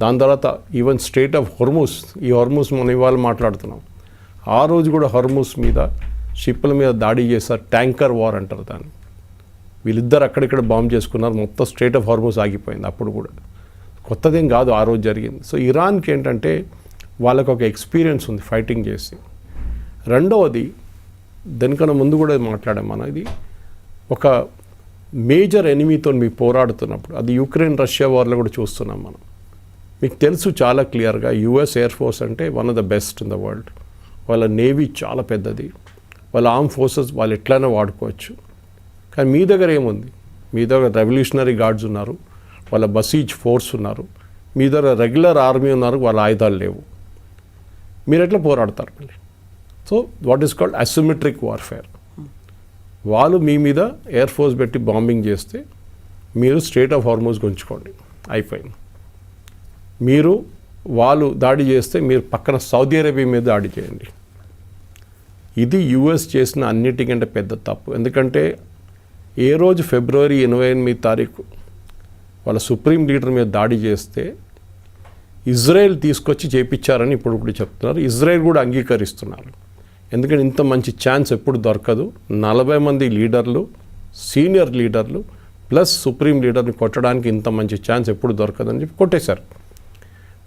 C: దాని తర్వాత ఈవెన్ స్ట్రేట్ ఆఫ్ హొర్ముస్, ఈ హొర్ముస్ మనం ఇవాళ మాట్లాడుతున్నాం, ఆ రోజు కూడా హొర్ముస్ మీద షిప్పుల మీద దాడి చేశారు. ట్యాంకర్ వార్ అంటారు దాన్ని. వీళ్ళిద్దరు అక్కడిక్కడ బాంబ్ చేసుకున్నారు, మొత్తం స్ట్రేట్ ఆఫ్ హార్మోస్ ఆగిపోయింది. అప్పుడు కూడా కొత్తదేం కాదు, ఆ రోజు జరిగింది. సో ఇరాన్కి ఏంటంటే వాళ్ళకు ఒక ఎక్స్పీరియన్స్ ఉంది ఫైటింగ్ చేసి. రెండవది దానికన్నా ముందు కూడా మాట్లాడాం మనం, ఇది ఒక మేజర్ ఎనిమీతో మీకు పోరాడుతున్నప్పుడు, అది యుక్రెయిన్ రష్యా వార్లో కూడా చూస్తున్నాం మనం. మీకు తెలుసు చాలా క్లియర్గా యుఎస్ ఎయిర్ ఫోర్స్ అంటే one of the best in the world. వాళ్ళ నేవీ చాలా పెద్దది, వాళ్ళ ఆర్మ్ ఫోర్సెస్ వాళ్ళు ఎట్లయినా వాడుకోవచ్చు. కానీ మీ దగ్గర ఏముంది? మీ దగ్గర రెవల్యూషనరీ గార్డ్స్ ఉన్నారు, వాళ్ళ బసీజ్ ఫోర్స్ ఉన్నారు, మీ దగ్గర రెగ్యులర్ ఆర్మీ ఉన్నారు, వాళ్ళ ఆయుధాలు లేవు. మీరు ఎట్లా పోరాడతారు మళ్ళీ? So what is called asymmetric warfare. వాళ్ళు మీ మీద ఎయిర్ ఫోర్స్ పెట్టి బాంబింగ్ చేస్తే మీరు స్ట్రేట్ ఆఫ్ హార్మోస్ గుంచుకోండి, అయిపోయింది. మీరు వాళ్ళు దాడి చేస్తే మీరు పక్కన సౌదీ అరేబియా మీద దాడి చేయండి. ఇది యుఎస్ చేసిన అన్నిటికంటే పెద్ద తప్పు. ఎందుకంటే ఏ రోజు ఫిబ్రవరి 28 వాళ్ళ సుప్రీం లీడర్ మీద దాడి చేస్తే ఇజ్రాయెల్ తీసుకొచ్చి చేపించారని ఇప్పుడు చెప్తున్నారు. ఇజ్రాయెల్ కూడా అంగీకరిస్తున్నారు. ఎందుకంటే ఇంత మంచి ఛాన్స్ ఎప్పుడు దొరకదు. 40 మంది లీడర్లు, సీనియర్ లీడర్లు ప్లస్ సుప్రీం లీడర్ని కొట్టడానికి ఇంత మంచి ఛాన్స్ ఎప్పుడు దొరకదని చెప్పి కొట్టేశారు.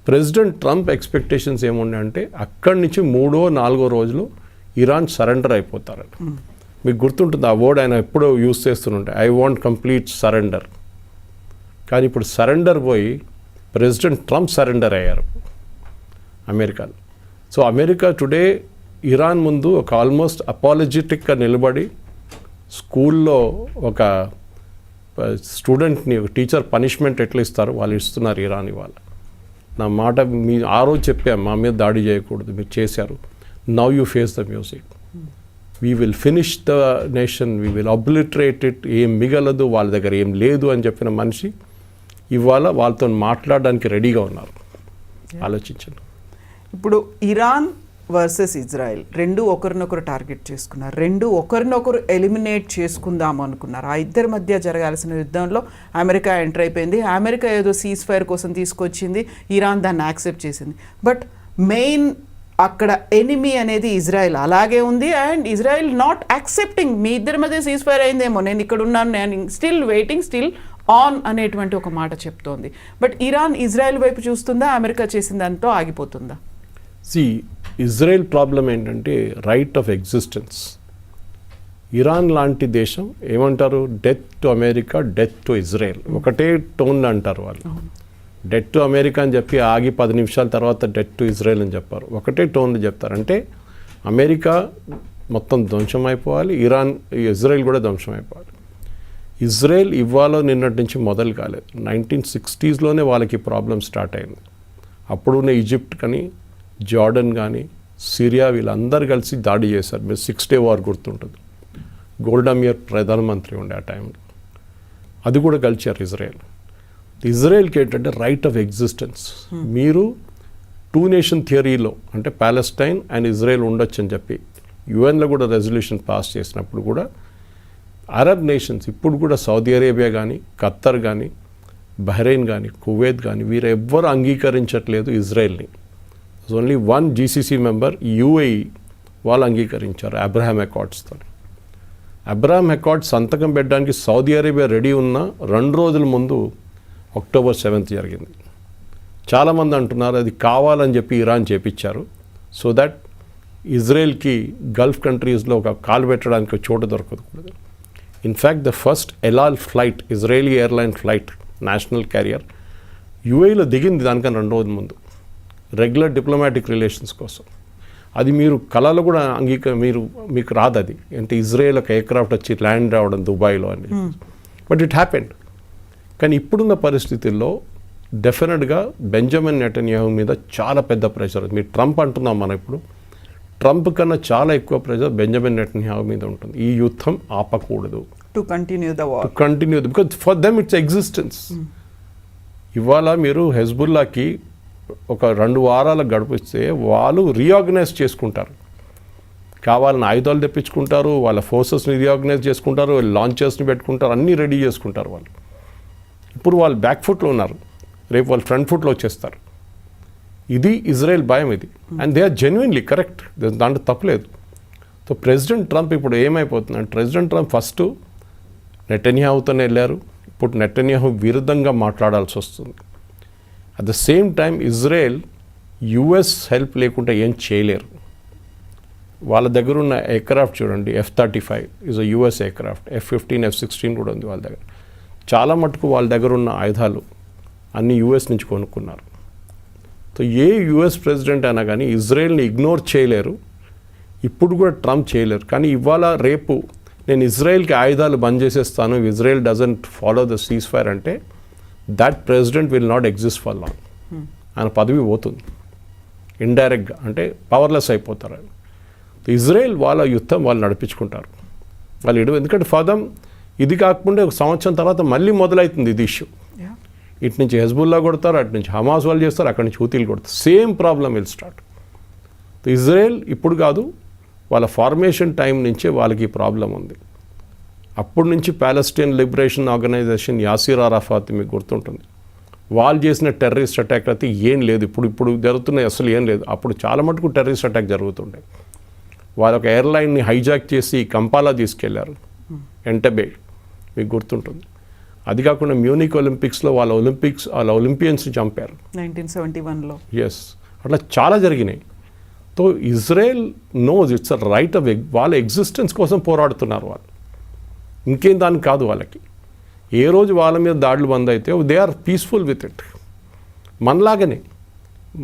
C: ప్రెసిడెంట్ ట్రంప్ ఎక్స్పెక్టేషన్స్ ఏమున్నాయంటే అక్కడి నుంచి 3వ 4వ రోజులు ఇరాన్ సరెండర్ అయిపోతారు. మీకు గుర్తుంటుంది ఆ వర్డ్ ఆయన ఎప్పుడో యూజ్ చేస్తుంటే, ఐ వాంట్ కంప్లీట్ సరెండర్. కానీ ఇప్పుడు సరెండర్ పోయి ప్రెసిడెంట్ ట్రంప్ సరెండర్ అయ్యారు అమెరికాలో. సో అమెరికా టుడే ఇరాన్ ముందు ఒక ఆల్మోస్ట్ అపాలజెటిక్గా నిలబడి, స్కూల్లో ఒక స్టూడెంట్ని ఒక టీచర్ పనిష్మెంట్ ఎట్లా ఇస్తారు వాళ్ళు ఇస్తున్నారు ఇరాన్ ఇవాళ. నా మాట మీ ఆ రోజు చెప్పాము, మా మీద దాడి చేయకూడదు, మీరు చేశారు. Now you face the music, we will finish the nation, we will obliterate it, ఏం మిగలదు, వాళ్ళ దగ్గర ఏం లేదు అని చెప్పిన మనిషి ఇవాళ వాళ్ళతో మాట్లాడడానికి రెడీగా ఉన్నారు. ఆలోచించండి.
B: ఇప్పుడు ఇరాన్ వర్సెస్ ఇజ్రాయెల్ రెండు ఒకరినొకరు టార్గెట్ చేసుకున్నారు, రెండు ఒకరినొకరు ఎలిమినేట్ చేసుకుందాం అనుకున్నారు. ఆ ఇద్దరి మధ్య జరగాల్సిన యుద్ధంలో అమెరికా ఎంటర్ అయిపోయింది. అమెరికా ఏదో సీజ్ ఫైర్ కోసం తీసుకొచ్చింది, ఇరాన్ దాన్ని యాక్సెప్ట్ చేసింది. బట్ మెయిన్ అక్కడ ఎనిమీ అనేది ఇజ్రాయెల్ అలాగే ఉంది. అండ్ ఇజ్రాయెల్ నాట్ యాక్సెప్టింగ్, మీ ఇద్దరి మధ్య సీజ్ ఫైర్ అయిందేమో, నేను ఇక్కడ ఉన్నాను, నేను స్టిల్ వెయిటింగ్, స్టిల్ ఆన్ అనేటువంటి ఒక మాట చెప్తోంది. బట్ ఇరాన్ ఇజ్రాయెల్ వైపు చూస్తుందా, అమెరికా చేసిన దాంతో ఆగిపోతుందా?
C: ఇజ్రాయెల్ ప్రాబ్లం ఏంటంటే రైట్ ఆఫ్ ఎగ్జిస్టెన్స్. ఇరాన్ లాంటి దేశం ఏమంటారు, death to America, death to Israel, ఒకటే టోన్లో అంటారు వాళ్ళు. డెత్ టు అమెరికా అని చెప్పి ఆగి 10 నిమిషాల తర్వాత డెత్ టు ఇజ్రాయెల్ అని చెప్పారు, ఒకటే టోన్లో చెప్తారు. అంటే అమెరికా మొత్తం ధ్వంసం అయిపోవాలి, ఇజ్రాయెల్ కూడా ధ్వంసం అయిపోవాలి. ఇజ్రాయెల్ ఇవాళ నిన్నటి నుంచి మొదలు కాలేదు, 1960s వాళ్ళకి ప్రాబ్లం స్టార్ట్ అయింది. అప్పుడున్న ఈజిప్ట్ కానీ, జార్డన్ కానీ, సిరియా, వీళ్ళందరూ కలిసి దాడి చేశారు. మీరు 6 Day వార్ గుర్తుంటుంది, గోల్డా మీర్ ప్రధానమంత్రి ఉండే ఆ టైంలో, అది కూడా కలిచారు ఇజ్రాయెల్. ఇజ్రాయెల్కి ఏంటంటే రైట్ ఆఫ్ ఎగ్జిస్టెన్స్. మీరు 2 నేషన్ థియరీలో అంటే ప్యాలెస్టైన్ అండ్ ఇజ్రాయెల్ ఉండొచ్చు అని చెప్పి యుఎన్లో కూడా రెజల్యూషన్ పాస్ చేసినప్పుడు కూడా అరబ్ నేషన్స్ ఇప్పుడు కూడా సౌదీ అరేబియా కానీ, ఖత్తర్ కానీ, బహ్రెయిన్ కానీ, కువైత్ కానీ వీరు ఎవ్వరు అంగీకరించట్లేదు ఇజ్రాయెల్ని. ఓన్లీ 1 GCC మెంబర్ UAE వాళ్ళు అంగీకరించారు అబ్రహాం అకార్డ్స్తో. అబ్రహాం అకార్డ్స్ సంతకం పెట్టడానికి సౌదీ అరేబియా రెడీ ఉన్న 2 రోజుల ముందు October 7th జరిగింది. చాలామంది అంటున్నారు అది కావాలని చెప్పి ఇరాన్ చేపించారు, సో దట్ ఇజ్రాయెల్కి గల్ఫ్ కంట్రీస్లో ఒక కాలు పెట్టడానికి చోటు దొరకకూడదు. In fact the first El Al flight, Israeli airline flight, national carrier UAEలో దిగింది దానికన్నా 2 రోజుల ముందు, రెగ్యులర్ డిప్లొమాటిక్ రిలేషన్స్ కోసం. అది మీరు కళలో కూడా మీకు రాదు అది, అంటే ఇజ్రాయెల్ ఒక ఎయిర్క్రాఫ్ట్ వచ్చి ల్యాండ్ రావడం దుబాయ్లో అని. But it happened. కానీ ఇప్పుడున్న పరిస్థితుల్లో డెఫినెట్గా బెంజమిన్ నెటన్యాహు మీద చాలా పెద్ద ప్రెషర్. మీరు ట్రంప్ అంటున్నాం మనం, ఇప్పుడు ట్రంప్ కన్నా చాలా ఎక్కువ ప్రెషర్ బెంజమిన్ నెటన్యాహు మీద ఉంటుంది. ఈ యుద్ధం ఆపకూడదు,
B: to continue the war,
C: because for them it's existence. ఇవాళ మీరు హెజ్బుల్లాకి ఒక 2 వారాలు గడిపిస్తే వాళ్ళు రీఆర్గనైజ్ చేసుకుంటారు, కావాలని ఆయుధాలు తెప్పించుకుంటారు, వాళ్ళ ఫోర్సెస్ని రీఆర్గనైజ్ చేసుకుంటారు, లాంచర్స్ని పెట్టుకుంటారు, అన్నీ రెడీ చేసుకుంటారు వాళ్ళు. ఇప్పుడు వాళ్ళు బ్యాక్ ఫుట్లో ఉన్నారు, రేపు వాళ్ళు ఫ్రంట్ ఫుట్లో వచ్చేస్తారు. ఇది ఇజ్రాయెల్ భయం ఇది. And they are genuinely correct, దాంట్లో తప్పులేదు. సో ప్రెసిడెంట్ ట్రంప్ ఇప్పుడు ఏమైపోతుందంటే, ప్రెసిడెంట్ ట్రంప్ ఫస్ట్ నెటన్యాహుతోనే వెళ్ళారు, ఇప్పుడు నెటన్యాహు విరుద్ధంగా మాట్లాడాల్సి వస్తుంది. At the same time Israel US help లేకుండా ఏం చేయలేరు. వాళ్ళ దగ్గర ఉన్న ఎయిర్క్రాఫ్ట్ చూడండి, F-35 is a US aircraft, F-15, F-16 కూడా ఉంది వాళ్ళ దగ్గర. చాలా మటుకు వాళ్ళ దగ్గర ఉన్న ఆయుధాలు అన్ని US నుంచి కొనుక్కున్నారు. సో ఏ US ప్రెసిడెంట్ అయినా కానీ ఇజ్రాయెల్ని ఇగ్నోర్ చేయలేరు, ఇప్పుడు కూడా ట్రంప్ చేయలేరు. కానీ ఇవాళ రేపు నేను ఇజ్రాయెల్కి ఆయుధాలు బంద్ చేసేస్తాను, Israel doesn't follow the ceasefire అంటే that President will not exist for long. ఆయన పదవి పోతుంది ఇండైరెక్ట్గా, అంటే పవర్లెస్ అయిపోతారు ఆయన. ఇజ్రాయెల్ వాళ్ళ యుద్ధం వాళ్ళు నడిపించుకుంటారు వాళ్ళు ఎందుకంటే ఫదం ఇది కాకుండా 1 సంవత్సరం తర్వాత మళ్ళీ మొదలవుతుంది ఇది ఇష్యూ. ఇటు నుంచి హెజ్బుల్లా కొడతారు, అటు నుంచి హమాస్ వాళ్ళు చేస్తారు, అక్కడి నుంచి హూతీలు కొడతారు, same problem will start. Israel ఇప్పుడు కాదు, వాళ్ళ ఫార్మేషన్ టైం నుంచే వాళ్ళకి ఈ ప్రాబ్లం ఉంది. అప్పటి నుంచి Palestine Liberation Organization, Yasser Arafat మీకు గుర్తుంటుంది, వాళ్ళు చేసిన టెర్రరిస్ట్ అటాక్ అయితే ఏం లేదు, ఇప్పుడు జరుగుతున్నాయి అసలు ఏం లేదు. అప్పుడు చాలా మటుకు టెర్రరిస్ట్ అటాక్ జరుగుతుండే. వాళ్ళ ఒక ఎయిర్లైన్ని హైజాక్ చేసి కంపాలా తీసుకెళ్లారు, ఎంటబే, మీకు గుర్తుంటుంది. అది కాకుండా మ్యూనిక్ ఒలింపిక్స్లో వాళ్ళ ఒలింపియన్స్ని చంపారు
B: 1971లో.
C: ఎస్, అట్లా చాలా జరిగినాయి. So Israel knows it's a right of వాళ్ళ ఎగ్జిస్టెన్స్ కోసం పోరాడుతున్నారు వాళ్ళు, ఇంకేం దానికి కాదు వాళ్ళకి. ఏ రోజు వాళ్ళ మీద దాడులు బంద్ అయితే they are peaceful with it. మనలాగనే,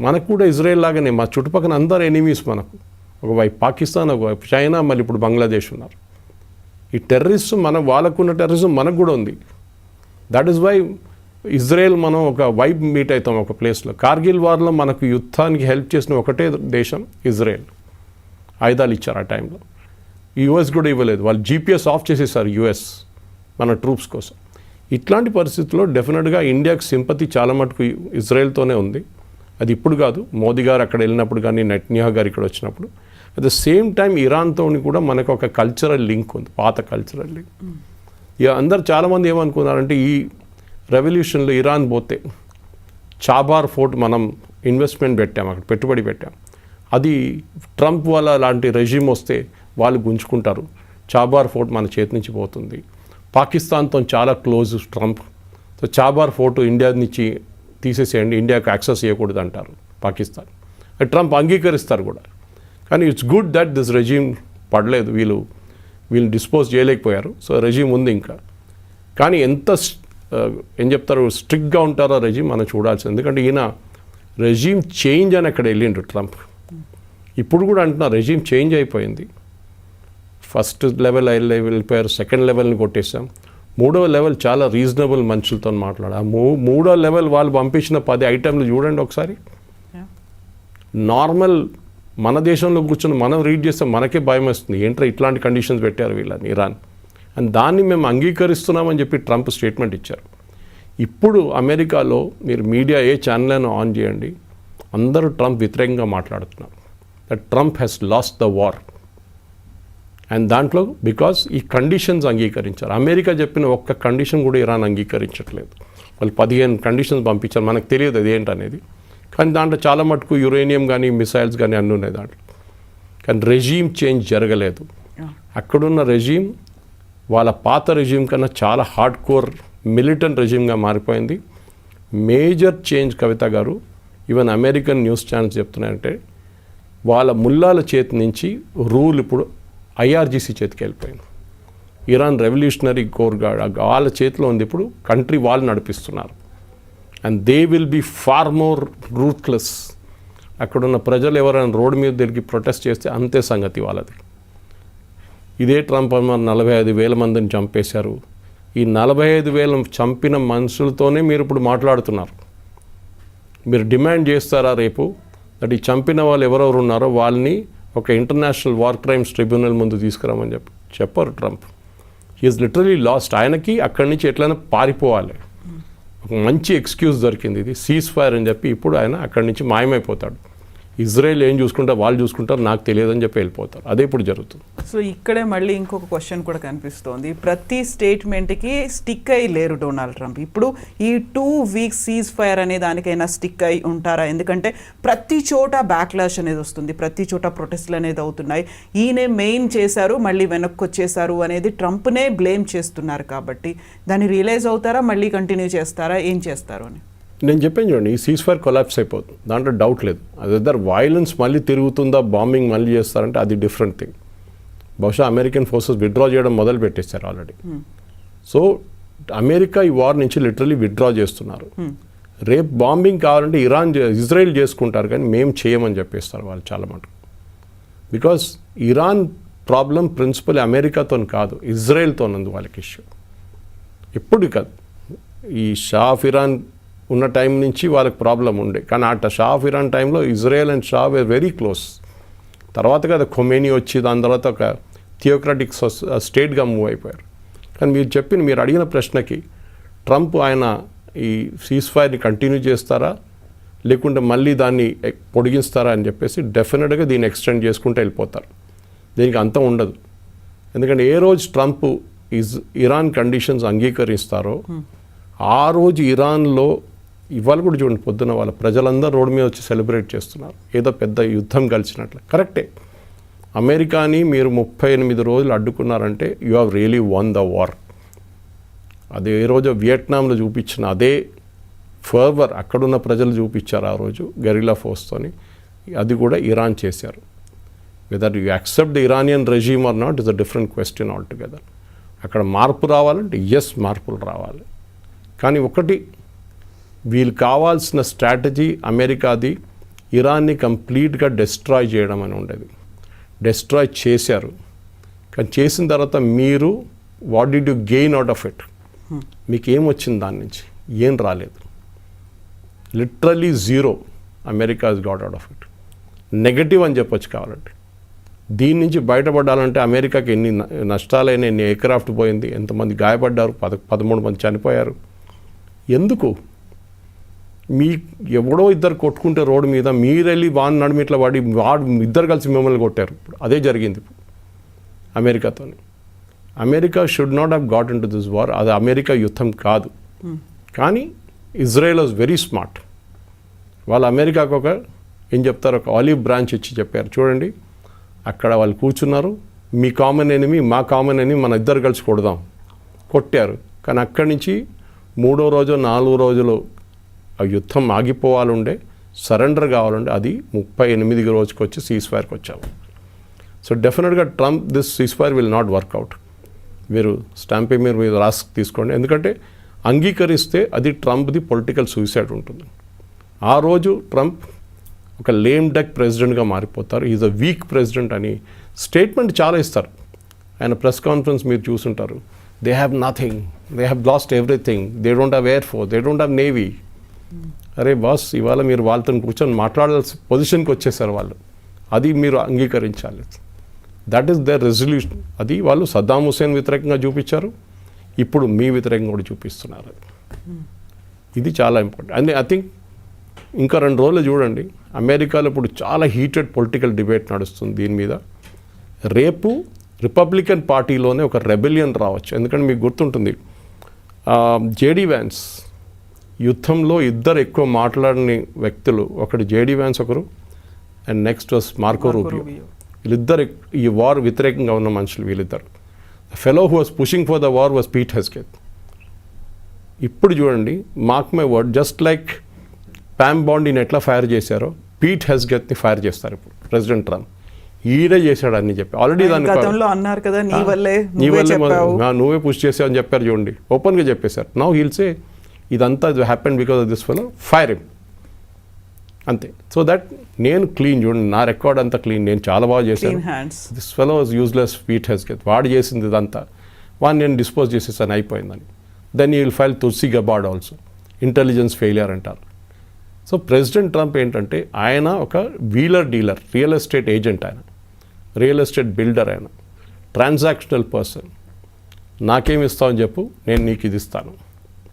C: మనకు కూడా ఇజ్రాయెల్ లాగానే మా చుట్టుపక్కల అందరు ఎనిమీస్ మనకు, ఒకవైపు పాకిస్తాన్, ఒకవైపు చైనా, మళ్ళీ ఇప్పుడు బంగ్లాదేశ్ ఉన్నారు. ఈ టెర్రరిస్ట్ వాళ్ళకున్న టెర్రరిజం మనకు కూడా ఉంది. దట్ ఈస్ వై ఇజ్రాయెల్ మనం ఒక వైబ్ మీట్ అవుతాం ఒక ప్లేస్లో. కార్గిల్ వార్లో మనకు యుద్ధానికి హెల్ప్ చేసిన ఒకటే దేశం ఇజ్రాయెల్. ఆయుధాలు ఇచ్చారు ఆ టైంలో. యుఎస్ కూడా ఇవ్వలేదు, వాళ్ళు జీపీఎస్ ఆఫ్ చేసేసారు యుఎస్ మన ట్రూప్స్ కోసం. ఇట్లాంటి పరిస్థితుల్లో డెఫినెట్గా ఇండియాకి సింపతి చాలా మటుకు ఇజ్రాయెల్తోనే ఉంది. అది ఇప్పుడు కాదు, మోదీ గారు అక్కడ వెళ్ళినప్పుడు కానీ నెట్న్యాహు గారు ఇక్కడ వచ్చినప్పుడు. అట్ ద సేమ్ టైం ఇరాన్తో కూడా మనకు ఒక కల్చరల్ లింక్ ఉంది, పాత కల్చరల్ లింక్. ఇక అందరు చాలామంది ఏమనుకున్నారంటే ఈ రెవల్యూషన్లో ఇరాన్ పోతే చాబార్ ఫోర్ట్ మనం ఇన్వెస్ట్మెంట్ పెట్టాం, అక్కడ పెట్టుబడి పెట్టాం, అది ట్రంప్ వాళ్ళ లాంటి రెజ్యూమ్ వస్తే వాళ్ళు గుంజుకుంటారు, చాబార్ ఫోర్ట్ మన చేతి నుంచి పోతుంది. పాకిస్తాన్తో చాలా close Trump, so Chabahar port India నుంచి తీసేసేయండి, ఇండియాకి యాక్సెస్ చేయకూడదు అంటారు పాకిస్తాన్. ట్రంప్ అంగీకరిస్తారు కూడా. కానీ it's good that this resume పడలేదు, వీళ్ళు డిస్పోజ్ చేయలేకపోయారు. సో రెజ్యూమ్ ఉంది ఇంకా. కానీ ఎంత ఏం చెప్తారు స్ట్రిక్ట్గా ఉంటారో రెజ్యూమ్ మనం చూడాల్సింది. ఎందుకంటే ఈయన రెజ్యూమ్ చేంజ్ అని అక్కడ వెళ్ళిండు ట్రంప్. ఇప్పుడు కూడా అంటున్నారు రెజ్యూమ్ చేంజ్ అయిపోయింది. ఫస్ట్ లెవెల్ వెళ్ళిపోయారు, సెకండ్ లెవెల్ని కొట్టేసాం, మూడవ లెవెల్ చాలా రీజనబుల్ మనుషులతో మాట్లాడారు. మూడో లెవెల్ వాళ్ళు పంపించిన 10 ఐటెంలు చూడండి ఒకసారి. నార్మల్ మన దేశంలో కూర్చొని మనం రీడ్ చేస్తే మనకే భయం వస్తుంది, ఏంట్రా ఇట్లాంటి కండిషన్స్ పెట్టారు వీళ్ళని ఇరాన్ అని. దాన్ని మేము అంగీకరిస్తున్నామని చెప్పి ట్రంప్ స్టేట్మెంట్ ఇచ్చారు. ఇప్పుడు అమెరికాలో మీరు మీడియా ఏ ఛానల్ అయినా ఆన్ చేయండి, అందరూ ట్రంప్ వ్యతిరేకంగా మాట్లాడుతున్నారు. That Trump has lost the war. And దాంట్లో బికాస్ ఈ కండిషన్స్ అంగీకరించారు. అమెరికా చెప్పిన ఒక్క కండిషన్ కూడా ఇరాన్ అంగీకరించట్లేదు. వాళ్ళు 15 కండిషన్స్ పంపించారు, మనకు తెలియదు అది ఏంటనేది. కానీ దాంట్లో చాలా మటుకు యురేనియం కానీ మిసైల్స్ కానీ అన్నీ ఉన్నాయి దాంట్లో. కానీ రెజ్యూమ్ చేంజ్ జరగలేదు. అక్కడున్న రెజ్యూమ్ వాళ్ళ పాత రెజ్యూమ్ కన్నా చాలా హార్డ్ కోర్ మిలిటెంట్ రెజ్యూమ్గా మారిపోయింది. మేజర్ చేంజ్ కవిత గారు, ఈవెన్ అమెరికన్ న్యూస్ ఛానల్స్ చెప్తున్నాయంటే వాళ్ళ ముల్లాల చేతి నుంచి రూల్ ఇప్పుడు ఐఆర్జీసీ చేతికి వెళ్ళిపోయింది. ఇరాన్ రెవల్యూషనరీ కోర్ గార్డ్ వాళ్ళ చేతిలో ఉంది. ఇప్పుడు కంట్రీ వాళ్ళు నడిపిస్తున్నారు. And they will be far more ruthless. అక్కడున్న ప్రజలు ఎవరైనా రోడ్డు మీద తిరిగి ప్రొటెస్ట్ చేస్తే అంతే సంగతి వాళ్ళది. ఇదే ట్రంప్ 45,000 మందిని చంపేశారు. ఈ 45,000 చంపిన మనుషులతోనే మీరు ఇప్పుడు మాట్లాడుతున్నారు. మీరు డిమాండ్ చేస్తారా రేపు దట్ ఈ చంపిన వాళ్ళు ఎవరెవరు ఉన్నారో వాళ్ళని ఒక ఇంటర్నేషనల్ వార్ క్రైమ్స్ ట్రిబ్యునల్ ముందు తీసుకురామని చెప్పారు ట్రంప్. He's literally last. ఆయనకి అక్కడి నుంచి ఎట్లయినా పారిపోవాలి. ఒక మంచి ఎక్స్క్యూజ్ దొరికింది, ఇది సీజ్ ఫైర్ అని చెప్పి. ఇప్పుడు ఆయన అక్కడి నుంచి మాయమైపోతాడు. ఇజ్రాయెల్ ఏం చూసుకుంటారు వాళ్ళు చూసుకుంటారు, నాకు తెలియదని చెప్పి వెళ్ళిపోతారు. అదే ఇప్పుడు జరుగుతుంది.
B: సో ఇక్కడే మళ్ళీ ఇంకొక క్వశ్చన్ కూడా కనిపిస్తోంది. ప్రతి స్టేట్మెంట్కి స్టిక్ అయి లేరు డొనాల్డ్ ట్రంప్. ఇప్పుడు ఈ 2 వీక్స్ సీజ్ ఫైర్ అనే దానికైనా స్టిక్ అయి ఉంటారా? ఎందుకంటే ప్రతి చోట బ్యాక్లాష్ అనేది వస్తుంది, ప్రతి చోట ప్రొటెస్ట్లు అనేది అవుతున్నాయి. ఈయనే మెయిన్ చేశారు, మళ్ళీ వెనక్కి వచ్చేసారు అనేది ట్రంప్నే బ్లేమ్ చేస్తున్నారు. కాబట్టి దాన్ని రియలైజ్ అవుతారా, మళ్ళీ కంటిన్యూ చేస్తారా, ఏం చేస్తారు అని?
C: నేను చెప్పాను చూడండి, ఈ సీజ్ ఫైర్ కొలాప్స్ అయిపోతుంది, దాంట్లో డౌట్ లేదు. అది ఇద్దరు వైలెన్స్ మళ్ళీ తిరుగుతుందా, బాంబింగ్ మళ్ళీ చేస్తారంటే అది డిఫరెంట్ థింగ్. బహుశా అమెరికన్ ఫోర్సెస్ విత్డ్రా చేయడం మొదలు పెట్టేశారు ఆల్రెడీ. సో అమెరికా ఈ వార్ నుంచి లిటరలీ విత్డ్రా చేస్తున్నారు. రేపు బాంబింగ్ కావాలంటే ఇజ్రాయెల్ చేసుకుంటారు, కానీ మేము చేయమని చెప్పేస్తారు వాళ్ళు చాలా మటుకు. బికాస్ ఇరాన్ ప్రాబ్లం ప్రిన్సిపల్ అమెరికాతో కాదు, ఇజ్రాయెల్తో ఉంది వాళ్ళకి ఇష్యూ. ఇప్పుడు కాదు, ఈ షా ఆఫ్ ఇరాన్ ఉన్న టైం నుంచి వాళ్ళకి ప్రాబ్లం ఉండే. కానీ అట్లా షా ఆఫ్ ఇరాన్ టైంలో Israel and shah were very close. తర్వాత కదా ఖొమేనీ వచ్చి దాని తర్వాత ఒక థియోక్రాటిక్ స్టేట్గా మూవ్ అయిపోయారు. కానీ మీరు అడిగిన ప్రశ్నకి ట్రంప్ ఆయన ఈ సీజ్ ఫైర్ని కంటిన్యూ చేస్తారా లేకుంటే మళ్ళీ దాన్ని పొడిగిస్తారా అని చెప్పేసి డెఫినెట్గా దీన్ని ఎక్స్టెండ్ చేసుకుంటూ వెళ్ళిపోతారు. దీనికి అంతం ఉండదు. ఎందుకంటే ఏ రోజు ట్రంప్ ఇరాన్ కండిషన్స్ అంగీకరిస్తారో ఆ రోజు ఇరాన్లో ఇవాళ కూడా చూడండి, పొద్దున వాళ్ళ ప్రజలందరూ రోడ్డు మీద వచ్చి సెలబ్రేట్ చేస్తున్నారు, ఏదో పెద్ద యుద్ధం కలిసినట్లు. కరెక్టే, అమెరికాని మీరు 38 రోజులు అడ్డుకున్నారంటే you have really won the war. అది ఏ రోజు వియట్నాంలో చూపించిన అదే ఫర్వర్ అక్కడున్న ప్రజలు చూపించారు ఆ రోజు గెరిల్లా ఫోర్స్తోని. అది కూడా ఇరాన్ చేశారు. Whether you accept the Iranian regime or not is a different question altogether. అక్కడ మార్పు రావాలంటే ఎస్, మార్పులు రావాలి. కానీ ఒకటి, వీళ్ళు కావాల్సిన స్ట్రాటజీ అమెరికాది ఇరాన్ని కంప్లీట్గా డెస్ట్రాయ్ చేయడం అని ఉండేది. డెస్ట్రాయ్ చేశారు. కానీ చేసిన తర్వాత మీరు what did you gain out of it? మీకు ఏం వచ్చింది దాని నుంచి? ఏం రాలేదు. Literally zero America has got out of it. Negative అని చెప్పొచ్చు కావాలంటే. దీని నుంచి బయటపడాలంటే అమెరికాకి ఎన్ని నష్టాలైన, ఎన్ని ఎయిర్క్రాఫ్ట్ పోయింది, ఎంతమంది గాయపడ్డారు, 13 మంది చనిపోయారు. ఎందుకు? మీ ఎవడో ఇద్దరు కొట్టుకుంటే రోడ్డు మీద మీరెళ్ళి వాడిని నడిమిట్లా వాడి ఇద్దరు కలిసి మిమ్మల్ని కొట్టారు. ఇప్పుడు అదే జరిగింది ఇప్పుడు అమెరికాతో. America should not have got in to this war. అది అమెరికా యుద్ధం కాదు. కానీ ఇజ్రాయెల్ వాజ్ వెరీ స్మార్ట్. వాళ్ళు అమెరికాకు ఏం చెప్తారు, ఒక ఆలివ్ బ్రాంచ్ ఇచ్చి చెప్పారు, చూడండి అక్కడ వాళ్ళు కూర్చున్నారు, మీ కామన్ ఎనిమి మా కామన్ ఎనిమి, మన ఇద్దరు కలిసి కొడదాం. కొట్టారు. కానీ అక్కడి నుంచి 3వ రోజు 4 రోజులు ఆ యుద్ధం ఆగిపోవాలండే, సరెండర్ కావాలంటే అది 38వ రోజుకి వచ్చి సీజ్ ఫైర్కి వచ్చాము. సో డెఫినెట్గా Trump this ceasefire will not work out. మీరు స్టాంపే మీరు రాసి తీసుకోండి. ఎందుకంటే అంగీకరిస్తే అది ట్రంప్ది పొలిటికల్ సూసైడ్ ఉంటుంది. ఆ రోజు ట్రంప్ ఒక లేమ్ డక్ ప్రెసిడెంట్గా మారిపోతారు. ఈజ్ అ వీక్ ప్రెసిడెంట్ అని స్టేట్మెంట్ చాలా ఇస్తారు. ఆయన ప్రెస్ కాన్ఫరెన్స్ మీరు చూసుంటారు. They have nothing, they have lost everything, they don't have air force, they don't have navy. అరే బాస్, ఇవాళ మీరు వాళ్ళతో కూర్చొని మాట్లాడాల్సిన పొజిషన్కి వచ్చేసారు వాళ్ళు. అది మీరు అంగీకరించాలి. That is their resolution. అది వాళ్ళు సద్దాం హుసేన్ వ్యతిరేకంగా చూపించారు, ఇప్పుడు మీ వ్యతిరేకంగా కూడా చూపిస్తున్నారు. ఇది చాలా ఇంపార్టెంట్. అండ్ ఐ థింక్ ఇంకా 2 రోజులు చూడండి, అమెరికాలో ఇప్పుడు చాలా హీటెడ్ పొలిటికల్ డిబేట్ నడుస్తుంది దీని మీద. రేపు రిపబ్లికన్ పార్టీలోనే ఒక రెబెలియన్ రావచ్చు. ఎందుకంటే మీకు గుర్తుంటుంది, జేడీ వ్యాన్స్ యుద్ధంలో ఇద్దరు ఎక్కువ మాట్లాడని వ్యక్తులు, ఒకటి జేడీ వ్యాన్స్ ఒకరు, and next was Marco Rubio. వీళ్ళిద్దరు ఈ వార్ వ్యతిరేకంగా ఉన్న మనుషులు వీళ్ళిద్దరు. The fellow who was pushing for the war was Pete హెస్గెత్. ఇప్పుడు చూడండి, mark my word, just like Pam బాండీని ఎట్లా ఫైర్ చేశారో పీట్ హెస్గెత్ని ఫైర్ చేస్తారు ఇప్పుడు ప్రెసిడెంట్ ట్రంప్. ఈడే చేశాడు అని చెప్పి ఆల్రెడీ దాన్ని
B: అన్నారు కదా, నీ వల్లే
C: నువ్వే పుష్ చేసావు అని చెప్పారు. చూడండి, ఓపెన్గా చెప్పేశారు. నౌ హీల్ సే ఇదంతా happen because of this fellow, fire him, అంతే. సో దట్ నేను క్లీన్, చూడండి నా రికార్డ్ అంతా క్లీన్, నేను చాలా బాగా చేశాను. This fellow was useless Pete హెస్గెత్, వాడు చేసింది ఇదంతా, వాడిని నేను డిస్పోజ్ చేసేసాను, అయిపోయిందని. Then you will fire Tulsi Gabbard also, intelligence failure అంటారు. సో ప్రెసిడెంట్ ట్రంప్ ఏంటంటే ఆయన ఒక wheeler dealer, real estate agent, ఆయన రియల్ ఎస్టేట్ బిల్డర్, ఆయన ట్రాన్సాక్షనల్ పర్సన్. నాకేమి ఇస్తావని చెప్పు, నేను నీకు ఇది ఇస్తాను.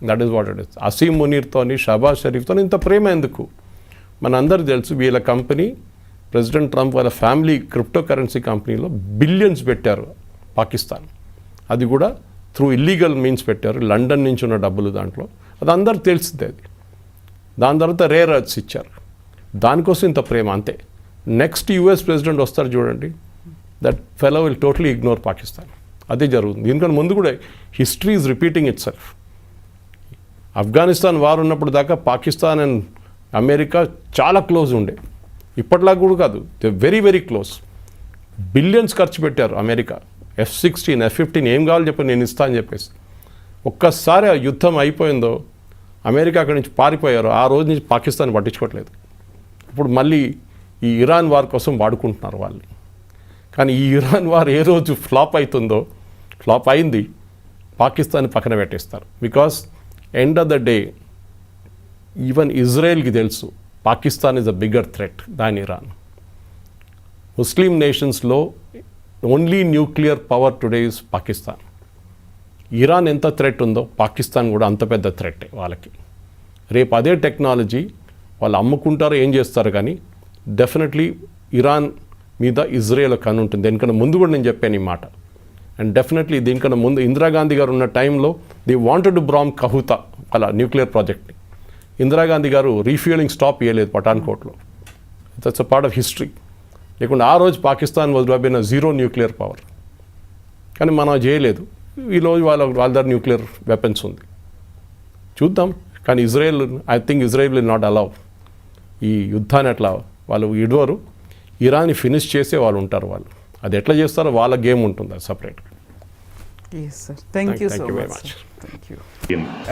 C: That is what it is. Asim మునీర్తోని, షహబాజ్ షరీఫ్తో ఇంత ప్రేమ ఎందుకు? మనందరికీ తెలుసు వీళ్ళ కంపెనీ, ప్రెసిడెంట్ ట్రంప్ వాళ్ళ ఫ్యామిలీ క్రిప్టో కరెన్సీ కంపెనీలో బిలియన్స్ పెట్టారు పాకిస్తాన్. అది కూడా త్రూ ఇల్లీగల్ మీన్స్ పెట్టారు, లండన్ నుంచి ఉన్న డబ్బులు దాంట్లో. అది అందరికి తెలిసిందే. అది దాని తర్వాత రేర్ అర్త్స్ ఇచ్చారు, దానికోసం ఇంత ప్రేమ, అంతే. నెక్స్ట్ యూఎస్ ప్రెసిడెంట్ వస్తారు చూడండి, that fellow will totally ignore Pakistan. అదే జరుగుతుంది. దీనికన్నా ముందు కూడా history is repeating it self. Afghanistan war ఉన్నప్పుడు దాకా పాకిస్తాన్ అండ్ అమెరికా చాలా క్లోజ్ ఉండే, ఇప్పటిలాగా కూడా కాదు, they very very close. Billions ఖర్చు పెట్టారు అమెరికా, F-16, F-15 ఏం కావాలో చెప్పి నేను ఇస్తా అని చెప్పేసి. ఒక్కసారి ఆ యుద్ధం అయిపోయిందో అమెరికా అక్కడి నుంచి పారిపోయారు, ఆ రోజు నుంచి పాకిస్తాన్ పట్టించుకోవట్లేదు. ఇప్పుడు మళ్ళీ ఈ ఇరాన్ వార్ కోసం వాడుకుంటున్నారు వాళ్ళు. కానీ ఈ ఇరాన్ వార్ ఏ రోజు ఫ్లాప్ అవుతుందో, ఫ్లాప్ అయింది, పాకిస్తాన్ పక్కన పెట్టేస్తారు. Because end of the day even ఇజ్రాయెల్కి తెలుసు Pakistan is a bigger threat than Iran. Muslim నేషన్స్లో only nuclear power today is Pakistan. Iran ఎంత థ్రెట్ ఉందో పాకిస్తాన్ కూడా అంత పెద్ద థ్రెట్టే వాళ్ళకి. రేపు అదే టెక్నాలజీ వాళ్ళు అమ్ముకుంటారో ఏం చేస్తారు, కానీ డెఫినెట్లీ ఇరాన్ మీద ఇజ్రాయెల్ కన్ను ఉంటుంది. దీనికన్నా ముందు కూడా నేను చెప్పాను ఈ మాట. అండ్ డెఫినెట్లీ దీనికన్నా ముందు ఇందిరాగాంధీ గారు ఉన్న టైంలో ది వాంటెడ్ టు బాంబ్ కహూతా అలా న్యూక్లియర్ ప్రాజెక్ట్ని. ఇందిరాగాంధీ గారు రీఫ్యూలింగ్ స్టాప్ చేయలేదు పఠాన్కోట్లో. That's a part of history. లేకుండా ఆ రోజు Pakistan was been zero nuclear power, కానీ మనం చేయలేదు. ఈరోజు వాళ్ళ దగ్గర న్యూక్లియర్ వెపన్స్ ఉంది, చూద్దాం. కానీ Israel, I think Israel will not allow ఈ యుద్ధాన్ని. అట్లా వాళ్ళు ఇడవరు, ఇరాన్ని ఫినిష్ చేసే వాళ్ళు ఉంటారు. వాళ్ళు అది ఎట్లా చేస్తారో వాళ్ళ గేమ్ ఉంటుంది, అది సపరేట్గా.
B: Yes, sir. Thank you so
C: very
B: much.
C: much.
B: Thank you.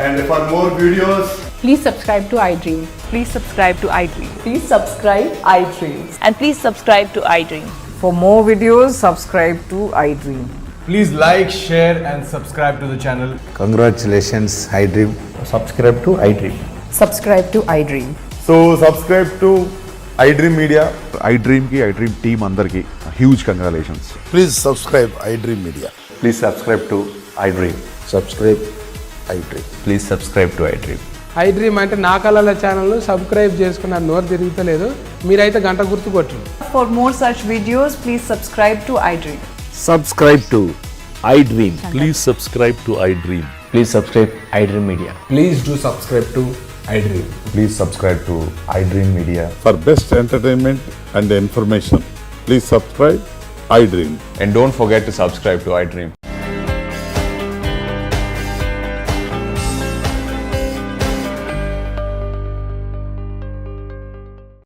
D: And for more videos,
E: Please subscribe to iDream.
F: Please subscribe to iDream.
E: Please subscribe iDream.
F: And please subscribe to iDream.
G: For more videos, subscribe to iDream.
D: please like, share and subscribe to the channel.
H: Congratulations, iDream.
I: Subscribe to iDream.
E: Subscribe to iDream.
D: So subscribe to iDream Media.
H: iDreamకి iDream team అందరికి huge congratulations.
I: Please subscribe iDream Media.
H: Please subscribe to iDream.
I: Subscribe iDream.
H: Please subscribe to iDream.
J: iDream అంటే నా కళల ఛానల్ను subscribe చేసుకున్న నోరు తిరుగుతలేదు, మీరైతే గంట గుర్తు కొట్టండి.
E: For more such videos, please subscribe to iDream.
K: Subscribe to iDream. Please subscribe to iDream.
H: Please subscribe iDream Media.
D: Please do subscribe to iDream.
H: Please subscribe to iDream Media.
I: For best entertainment and information, please subscribe iDream.
H: And don't forget to subscribe to iDream.